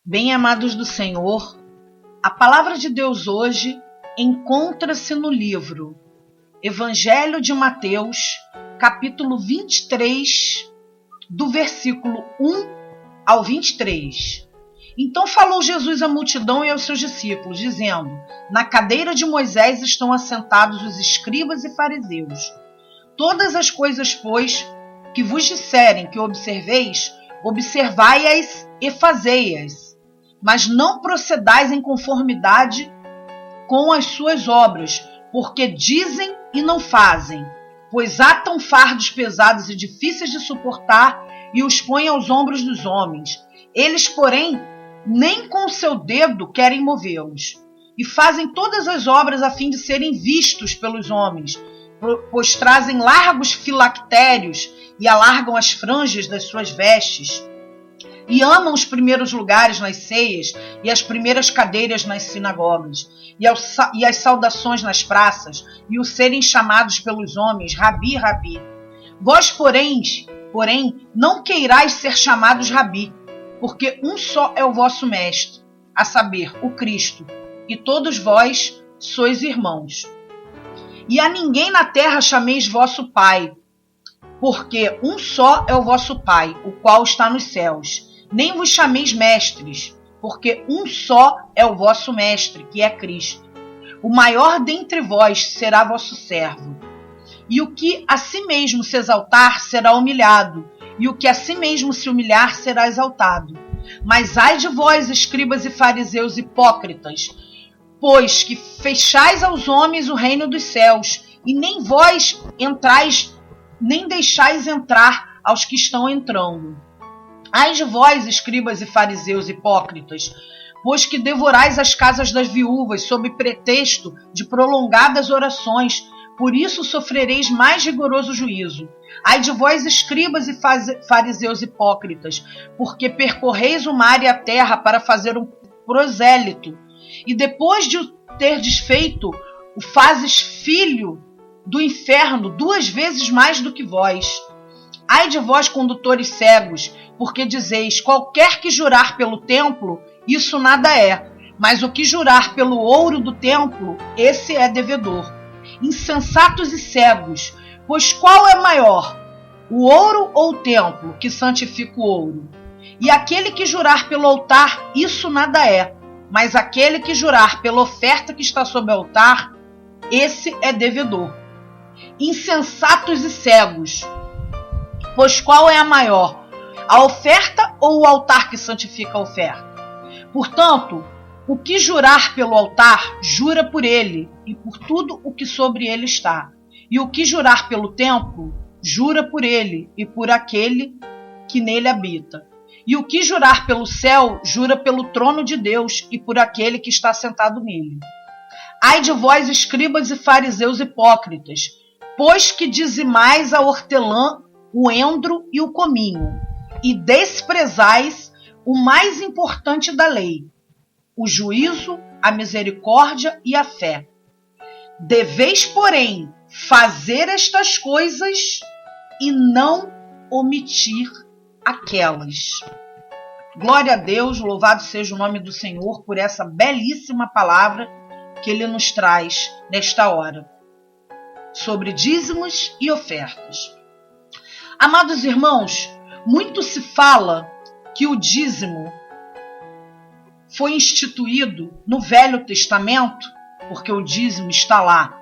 Bem-amados do Senhor, a palavra de Deus hoje encontra-se no livro Evangelho de Mateus, capítulo 23, do versículo 1 ao 23. Então falou Jesus à multidão e aos seus discípulos, dizendo: Na cadeira de Moisés estão assentados os escribas e fariseus. Todas as coisas, pois, que vos disserem que observeis, observai-as e fazei-as, mas não procedais em conformidade com as suas obras, porque dizem e não fazem. Pois atam fardos pesados e difíceis de suportar e os põem aos ombros dos homens. Eles, porém, nem com o seu dedo querem movê-los. E fazem todas as obras a fim de serem vistos pelos homens, pois trazem largos filactérios e alargam as franjas das suas vestes. E amam os primeiros lugares nas ceias e as primeiras cadeiras nas sinagogas, e as saudações nas praças, e o serem chamados pelos homens, Rabi, Rabi. Vós, porém, não queirais ser chamados Rabi, porque um só é o vosso mestre, a saber, o Cristo, e todos vós sois irmãos. E a ninguém na terra chameis vosso Pai, porque um só é o vosso Pai, o qual está nos céus. Nem vos chameis mestres, porque um só é o vosso mestre, que é Cristo. O maior dentre vós será vosso servo. E o que a si mesmo se exaltar será humilhado, e o que a si mesmo se humilhar será exaltado. Mas ai de vós, escribas e fariseus hipócritas, pois que fechais aos homens o reino dos céus, e nem vós entrais, nem deixais entrar aos que estão entrando. Ai de vós, escribas e fariseus hipócritas, pois que devorais as casas das viúvas sob pretexto de prolongadas orações, por isso sofrereis mais rigoroso juízo. Ai de vós, escribas e fariseus hipócritas, porque percorreis o mar e a terra para fazer um prosélito, e depois de o ter desfeito, o fazes filho do inferno 2 vezes mais do que vós. Ai de vós, condutores cegos, porque dizeis: qualquer que jurar pelo templo, isso nada é, mas o que jurar pelo ouro do templo, esse é devedor. Insensatos e cegos, pois qual é maior, o ouro ou o templo que santifica o ouro? E aquele que jurar pelo altar, isso nada é, mas aquele que jurar pela oferta que está sob o altar, esse é devedor. Insensatos e cegos, pois qual é a maior, a oferta ou o altar que santifica a oferta? Portanto, o que jurar pelo altar, jura por ele e por tudo o que sobre ele está. E o que jurar pelo templo, jura por ele e por aquele que nele habita. E o que jurar pelo céu, jura pelo trono de Deus e por aquele que está sentado nele. Ai de vós, escribas e fariseus hipócritas, pois que dizimais a hortelã, o endro e o cominho, e desprezais o mais importante da lei, o juízo, a misericórdia e a fé. Deveis, porém, fazer estas coisas e não omitir aquelas. Glória a Deus, louvado seja o nome do Senhor por essa belíssima palavra que Ele nos traz nesta hora, sobre dízimos e ofertas. Amados irmãos, muito se fala que o dízimo foi instituído no Velho Testamento, porque o dízimo está lá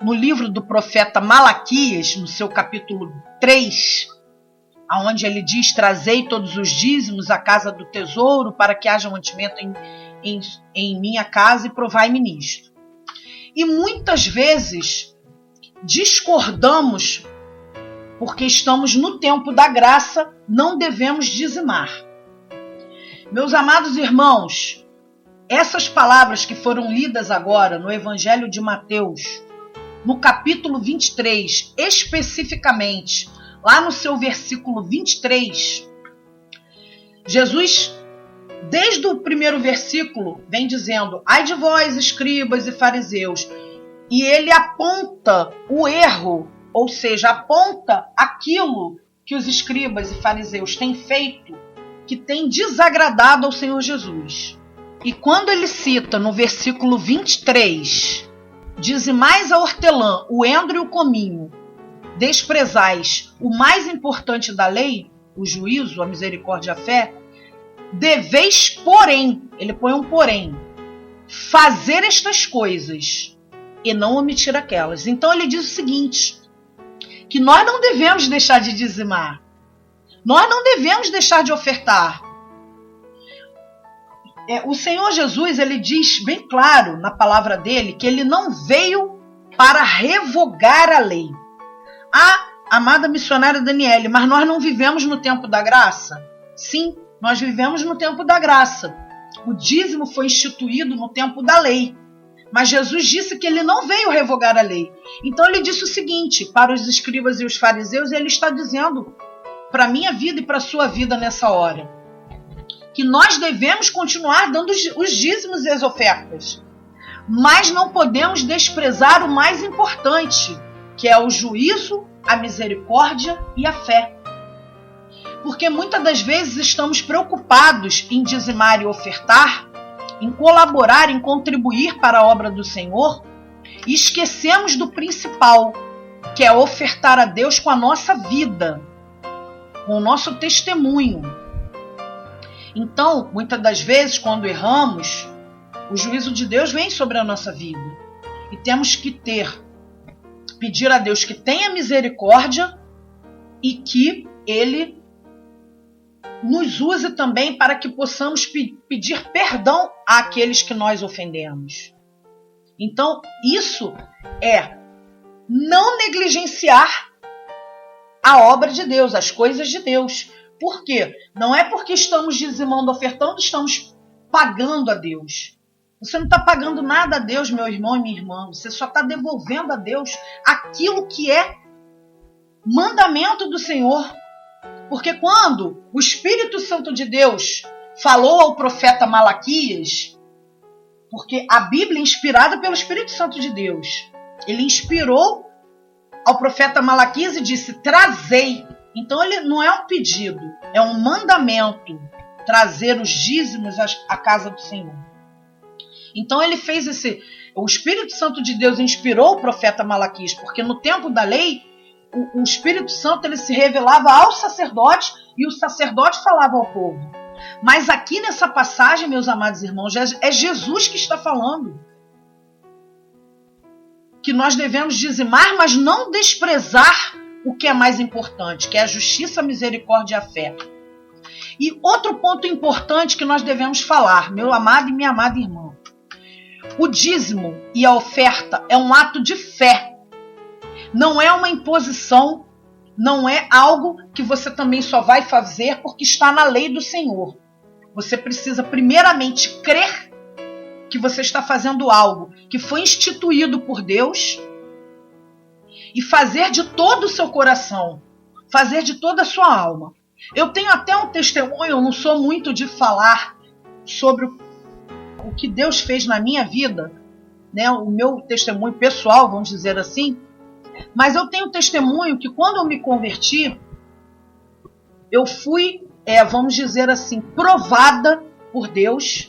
no livro do profeta Malaquias, no seu capítulo 3, onde ele diz: trazei todos os dízimos à casa do tesouro, para que haja mantimento em minha casa, e provai-me nisto. E muitas vezes discordamos, porque estamos no tempo da graça, não devemos dizimar. Meus amados irmãos, essas palavras que foram lidas agora no Evangelho de Mateus, no capítulo 23, especificamente, lá no seu versículo 23, Jesus, desde o primeiro versículo, vem dizendo: ai de vós, escribas e fariseus, e ele aponta o erro, ou seja, aponta aquilo que os escribas e fariseus têm feito que tem desagradado ao Senhor Jesus. E quando ele cita no versículo 23, dizimais a hortelã, o endro e o cominho, desprezais o mais importante da lei, o juízo, a misericórdia e a fé, deveis, porém, ele põe um porém, fazer estas coisas e não omitir aquelas. Então ele diz o seguinte, que nós não devemos deixar de dizimar, nós não devemos deixar de ofertar. O Senhor Jesus, ele diz bem claro na palavra dele que ele não veio para revogar a lei. Amada missionária Daniele, mas nós não vivemos no tempo da graça? Sim, nós vivemos no tempo da graça. O dízimo foi instituído no tempo da lei. Mas Jesus disse que ele não veio revogar a lei. Então ele disse o seguinte, para os escribas e os fariseus, ele está dizendo para a minha vida e para a sua vida nessa hora, que nós devemos continuar dando os dízimos e as ofertas. Mas não podemos desprezar o mais importante, que é o juízo, a misericórdia e a fé. Porque muitas das vezes estamos preocupados em dizimar e ofertar, em colaborar, em contribuir para a obra do Senhor, e esquecemos do principal, que é ofertar a Deus com a nossa vida, com o nosso testemunho. Então, muitas das vezes, quando erramos, o juízo de Deus vem sobre a nossa vida. E temos que pedir a Deus que tenha misericórdia e que Ele nos use também para que possamos pedir perdão àqueles que nós ofendemos. Então, isso é não negligenciar a obra de Deus, as coisas de Deus. Por quê? Não é porque estamos dizimando, ofertando, estamos pagando a Deus. Você não está pagando nada a Deus, meu irmão e minha irmã. Você só está devolvendo a Deus aquilo que é mandamento do Senhor. Porque quando o Espírito Santo de Deus falou ao profeta Malaquias, porque a Bíblia é inspirada pelo Espírito Santo de Deus, ele inspirou ao profeta Malaquias e disse, trazei. Então ele não é um pedido, é um mandamento, trazer os dízimos à casa do Senhor. Então ele fez o Espírito Santo de Deus inspirou o profeta Malaquias, porque no tempo da lei, o Espírito Santo ele se revelava aos sacerdotes e o sacerdote falava ao povo. Mas aqui nessa passagem, meus amados irmãos, é Jesus que está falando. Que nós devemos dizimar, mas não desprezar o que é mais importante, que é a justiça, a misericórdia e a fé. E outro ponto importante que nós devemos falar, meu amado e minha amada irmã. O dízimo e a oferta é um ato de fé. Não é uma imposição, não é algo que você também só vai fazer porque está na lei do Senhor. Você precisa primeiramente crer que você está fazendo algo que foi instituído por Deus e fazer de todo o seu coração, fazer de toda a sua alma. Eu tenho até um testemunho, eu não sou muito de falar sobre o que Deus fez na minha vida, né? O meu testemunho pessoal, vamos dizer assim, mas eu tenho testemunho que quando eu me converti, eu fui, vamos dizer assim, provada por Deus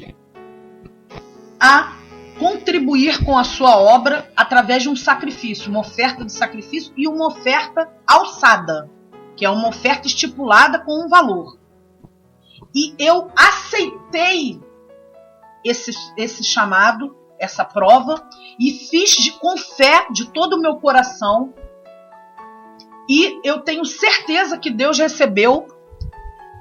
a contribuir com a sua obra através de um sacrifício, uma oferta de sacrifício e uma oferta alçada, que é uma oferta estipulada com um valor. E eu aceitei esse chamado, essa prova, e fiz com fé de todo o meu coração. E eu tenho certeza que Deus recebeu.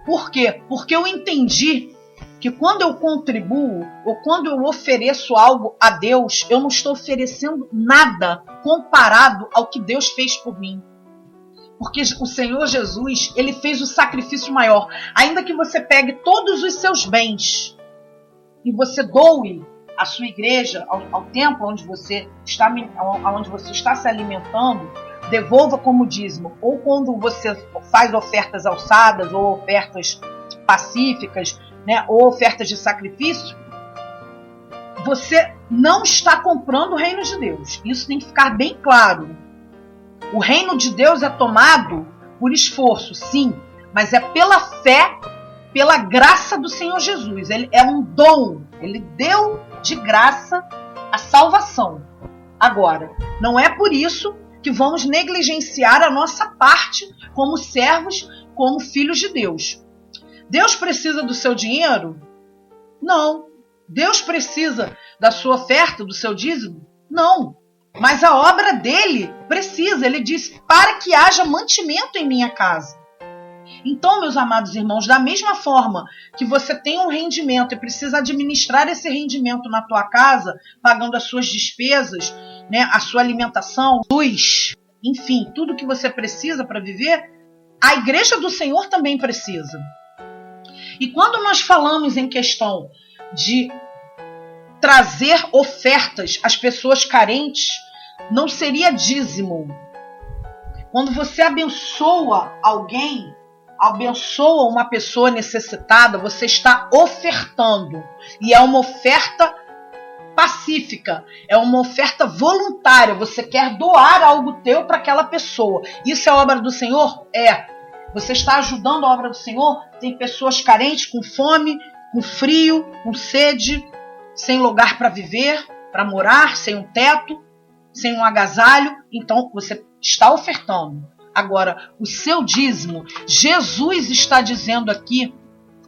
Por quê? Porque eu entendi que quando eu contribuo ou quando eu ofereço algo a Deus, eu não estou oferecendo nada comparado ao que Deus fez por mim. Porque o Senhor Jesus, ele fez o sacrifício maior. Ainda que você pegue todos os seus bens e você doe à sua igreja, ao templo onde você está se alimentando, devolva como dízimo. Ou quando você faz ofertas alçadas ou ofertas pacíficas, né, ou ofertas de sacrifício, você não está comprando o reino de Deus. Isso tem que ficar bem claro. O reino de Deus é tomado por esforço, sim, mas é pela fé pela graça do Senhor Jesus. Ele é um dom. Ele deu de graça a salvação. Agora, não é por isso que vamos negligenciar a nossa parte como servos, como filhos de Deus. Deus precisa do seu dinheiro? Não. Deus precisa da sua oferta, do seu dízimo? Não. Mas a obra dele precisa. Ele diz, para que haja mantimento em minha casa. Então, meus amados irmãos, da mesma forma que você tem um rendimento e precisa administrar esse rendimento na tua casa, pagando as suas despesas, né, a sua alimentação, luz, enfim, tudo que você precisa para viver, a igreja do Senhor também precisa. E quando nós falamos em questão de trazer ofertas às pessoas carentes, não seria dízimo. Quando você abençoa alguém, abençoa uma pessoa necessitada, você está ofertando. E é uma oferta pacífica, é uma oferta voluntária. Você quer doar algo teu para aquela pessoa. Isso é obra do Senhor? É. Você está ajudando a obra do Senhor? Tem pessoas carentes, com fome, com frio, com sede, sem lugar para viver, para morar, sem um teto, sem um agasalho. Então você está ofertando. Agora, o seu dízimo, Jesus está dizendo aqui,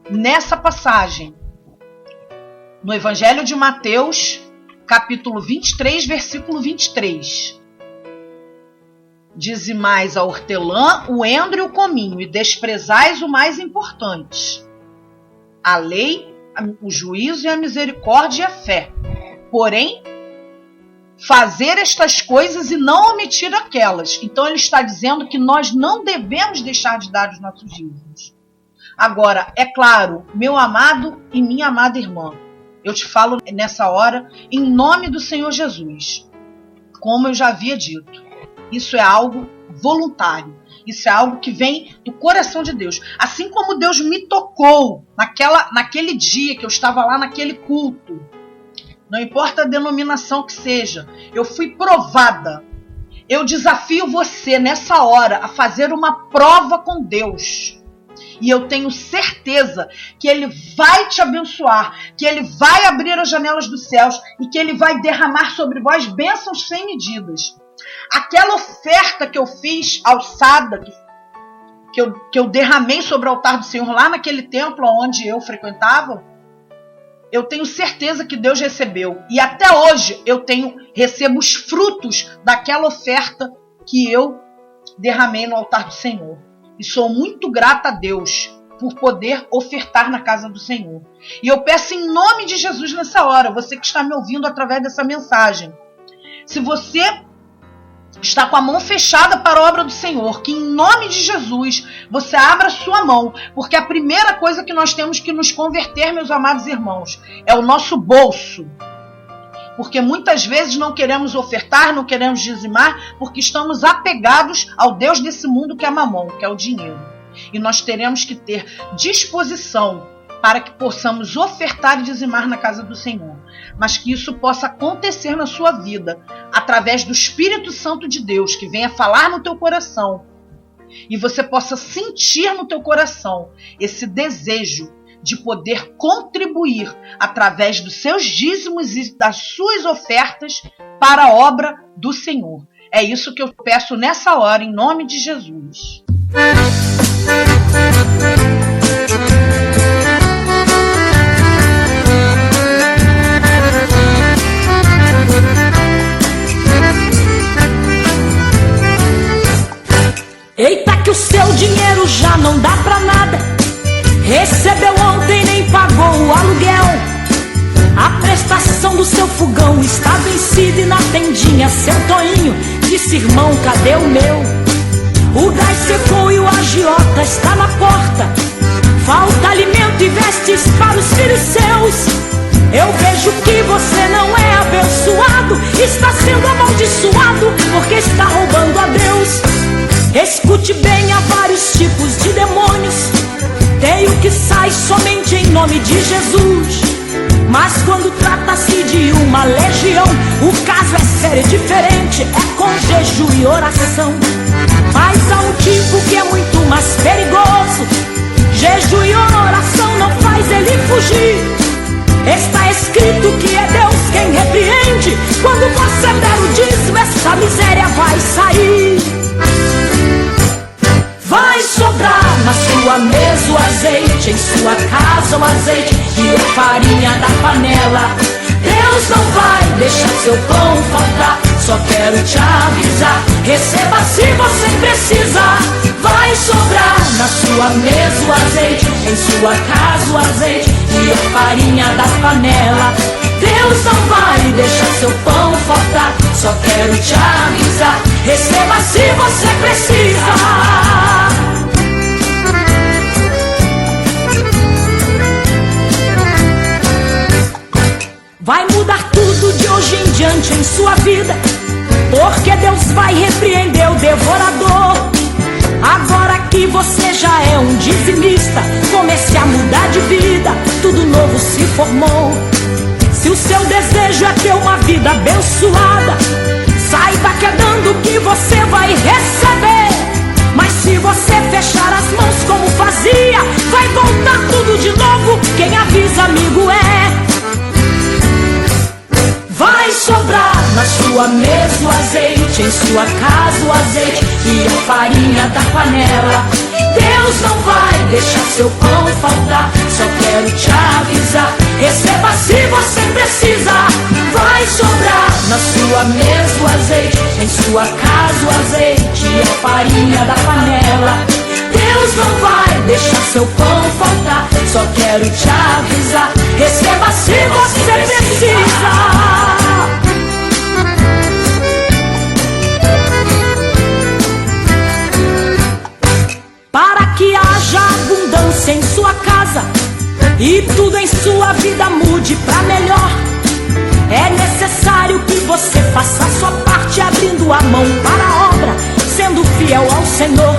nessa passagem, no Evangelho de Mateus, capítulo 23, versículo 23. Dizimais a hortelã, o endro e o cominho, e desprezais o mais importante, a lei, o juízo e a misericórdia e a fé. Porém, fazer estas coisas e não omitir aquelas. Então ele está dizendo que nós não devemos deixar de dar os nossos dízimos. Agora, é claro, meu amado e minha amada irmã, eu te falo nessa hora em nome do Senhor Jesus. Como eu já havia dito, isso é algo voluntário. Isso é algo que vem do coração de Deus. Assim como Deus me tocou naquele dia que eu estava lá naquele culto, não importa a denominação que seja, eu fui provada. Eu desafio você nessa hora a fazer uma prova com Deus. E eu tenho certeza que Ele vai te abençoar, que Ele vai abrir as janelas dos céus e que Ele vai derramar sobre vós bênçãos sem medidas. Aquela oferta que eu fiz, alçada, que eu derramei sobre o altar do Senhor lá naquele templo onde eu frequentava, eu tenho certeza que Deus recebeu. E até hoje recebo os frutos daquela oferta que eu derramei no altar do Senhor. E sou muito grata a Deus por poder ofertar na casa do Senhor. E eu peço em nome de Jesus nessa hora, você que está me ouvindo através dessa mensagem, se você está com a mão fechada para a obra do Senhor, que em nome de Jesus você abra sua mão, porque a primeira coisa que nós temos que nos converter, meus amados irmãos, é o nosso bolso. Porque muitas vezes não queremos ofertar, não queremos dizimar, porque estamos apegados ao Deus desse mundo que é Mamon, que é o dinheiro. E nós teremos que ter disposição para que possamos ofertar e dizimar na casa do Senhor. Mas que isso possa acontecer na sua vida, através do Espírito Santo de Deus, que venha falar no teu coração. E você possa sentir no teu coração esse desejo de poder contribuir através dos seus dízimos e das suas ofertas para a obra do Senhor. É isso que eu peço nessa hora, em nome de Jesus. Eita que o seu dinheiro já não dá pra nada. Recebeu ontem, nem pagou o aluguel. A prestação do seu fogão está vencida e na tendinha seu Toinho disse: irmão, cadê o meu? O gás secou e o agiota está na porta. Falta alimento e vestes para os filhos seus. Eu vejo que você não é abençoado, está sendo amaldiçoado porque está roubando a Deus. Escute bem, há vários tipos de demônios. Tem o que sai somente em nome de Jesus. Mas quando trata-se de uma legião, o caso é sério e diferente, é com jejum e oração. Mas há um tipo que é muito mais perigoso. Jejum e oração não faz ele fugir. Está escrito que é Deus quem repreende. Quando você der o dízimo, essa miséria vai sair. Vai sobrar na sua mesa o azeite, em sua casa o azeite e a farinha da panela. Deus não vai deixar seu pão faltar, só quero te avisar, receba se você precisa. Vai sobrar na sua mesa o azeite, em sua casa o azeite e a farinha da panela. Deus não vai deixar seu pão faltar, só quero te avisar, receba se você precisa. Vai mudar tudo de hoje em diante em sua vida, porque Deus vai repreender o devorador. Agora que você já é um dizimista, comece a mudar de vida, tudo novo se formou. Se o seu desejo é ter uma vida abençoada, saiba que é dando que você vai receber. Mas se você fechar as mãos como fazia, vai voltar tudo de novo, quem avisa amigo é. Vai sobrar na sua mesa o azeite, em sua casa o azeite e a farinha da panela. Deus não vai deixar seu pão faltar, só quero te avisar, receba se você precisa. Vai sobrar na sua mesa o azeite, em sua casa o azeite e a farinha da panela. Deus não vai deixar seu pão faltar, só quero te avisar, receba se você precisa. Para que haja abundância em sua casa e tudo em sua vida mude pra melhor, é necessário que você faça a sua parte, abrindo a mão para a obra, sendo fiel ao Senhor.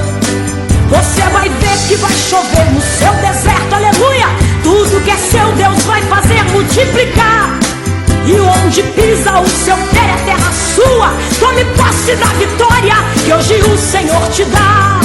Você vai ver que vai chover no seu deserto, aleluia. Tudo que é seu Deus vai fazer multiplicar. E onde pisa o seu pé é terra sua. Tome posse da vitória que hoje o Senhor te dá.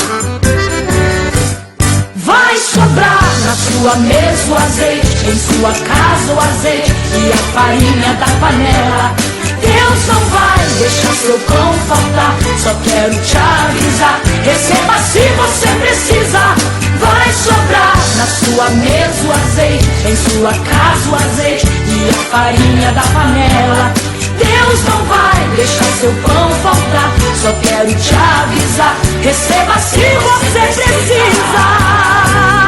Vai sobrar na sua mesa o azeite, em sua casa o azeite e a farinha da panela. Deus não vai deixar seu pão faltar, só quero te avisar, receba se você precisa. Vai sobrar na sua mesa o azeite, em sua casa o azeite e a farinha da panela. Deus não vai deixar seu pão faltar, só quero te avisar, receba se você precisa.